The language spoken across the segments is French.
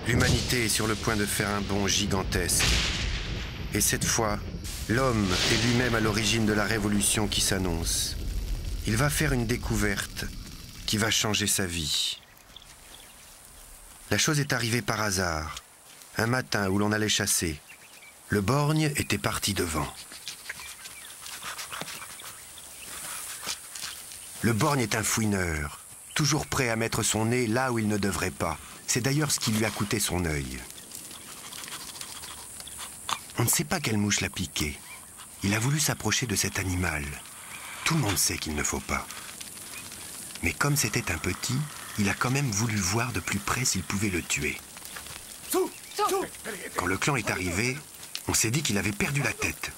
L'humanité est sur le point de faire un bond gigantesque. Et cette fois, l'homme est lui-même à l'origine de la révolution qui s'annonce. Il va faire une découverte qui va changer sa vie. La chose est arrivée par hasard. Un matin où l'on allait chasser, le borgne était parti devant. Le borgne est un fouineur, toujours prêt à mettre son nez là où il ne devrait pas. C'est d'ailleurs ce qui lui a coûté son œil. On ne sait pas quelle mouche l'a piqué. Il a voulu s'approcher de cet animal. Tout le monde sait qu'il ne faut pas. Mais comme c'était un petit, il a quand même voulu voir de plus près s'il pouvait le tuer. Quand le clan est arrivé, on s'est dit qu'il avait perdu la tête.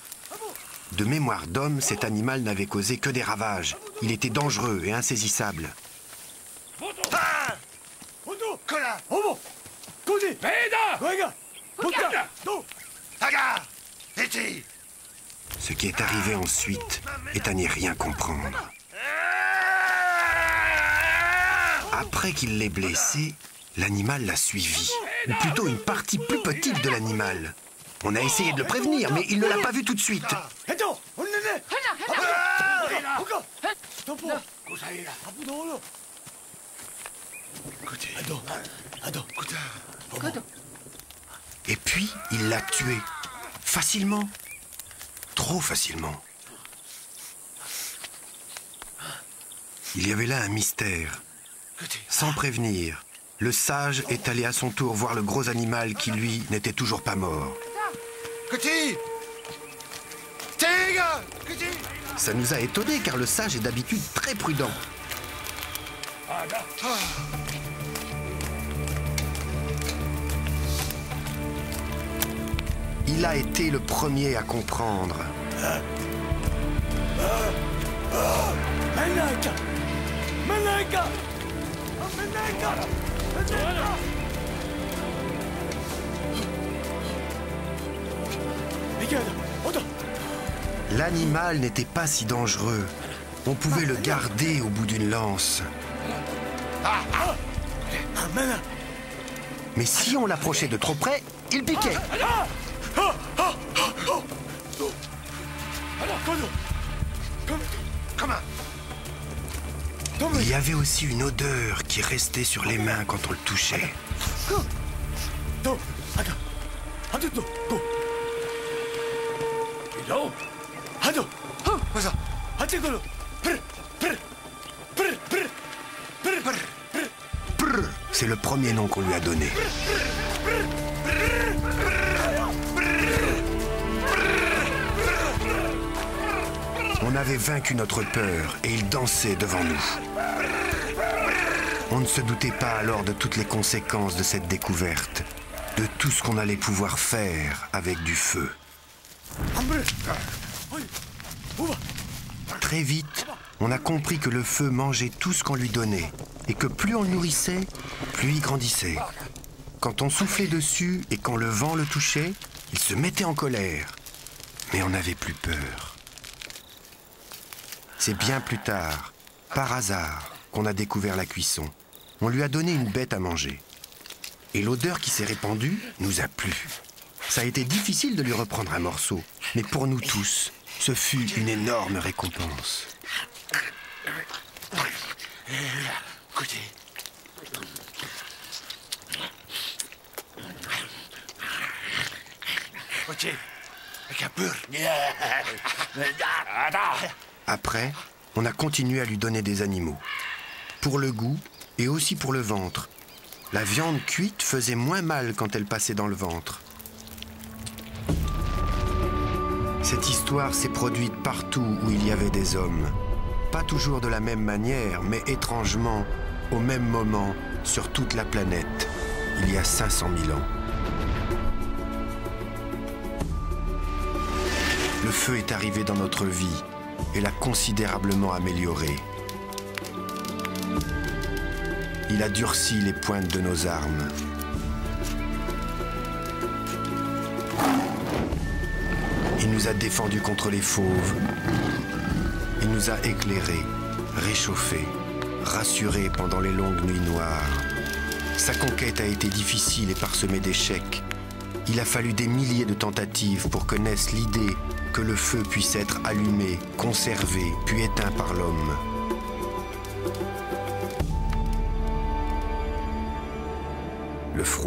De mémoire d'homme, cet animal n'avait causé que des ravages. Il était dangereux et insaisissable. Ce qui est arrivé ensuite est à n'y rien comprendre. Après qu'il l'ait blessé, l'animal l'a suivi. Ou plutôt une partie plus petite de l'animal. On a essayé de le prévenir, mais il ne l'a pas vu tout de suite. Et puis, il l'a tué. Facilement. Trop facilement. Il y avait là un mystère. Sans prévenir, le sage est allé à son tour voir le gros animal qui, lui, n'était toujours pas mort. Ça nous a étonnés car le sage est d'habitude très prudent. Il a été le premier à comprendre. L'animal n'était pas si dangereux. On pouvait le garder au bout d'une lance. Mais si on l'approchait de trop près, il piquait. Il y avait aussi une odeur qui restait sur les mains quand on le touchait. C'est le premier nom qu'on lui a donné. On avait vaincu notre peur et il dansait devant nous. On ne se doutait pas alors de toutes les conséquences de cette découverte, de tout ce qu'on allait pouvoir faire avec du feu. Très vite, on a compris que le feu mangeait tout ce qu'on lui donnait et que plus on le nourrissait, plus il grandissait. Quand on soufflait dessus et quand le vent le touchait, il se mettait en colère. Mais on n'avait plus peur. C'est bien plus tard, par hasard, qu'on a découvert la cuisson. On lui a donné une bête à manger. Et l'odeur qui s'est répandue nous a plu. Ça a été difficile de lui reprendre un morceau, mais pour nous tous, ce fut une énorme récompense. Après, on a continué à lui donner des animaux. Pour le goût et aussi pour le ventre. La viande cuite faisait moins mal quand elle passait dans le ventre. Cette histoire s'est produite partout où il y avait des hommes. Pas toujours de la même manière, mais étrangement, au même moment, sur toute la planète, il y a 500 000 ans. Le feu est arrivé dans notre vie et l'a considérablement améliorée. Il a durci les pointes de nos armes. Il nous a défendus contre les fauves. Il nous a éclairés, réchauffés, rassurés pendant les longues nuits noires. Sa conquête a été difficile et parsemée d'échecs. Il a fallu des milliers de tentatives pour que naisse l'idée que le feu puisse être allumé, conservé, puis éteint par l'homme. Le froid.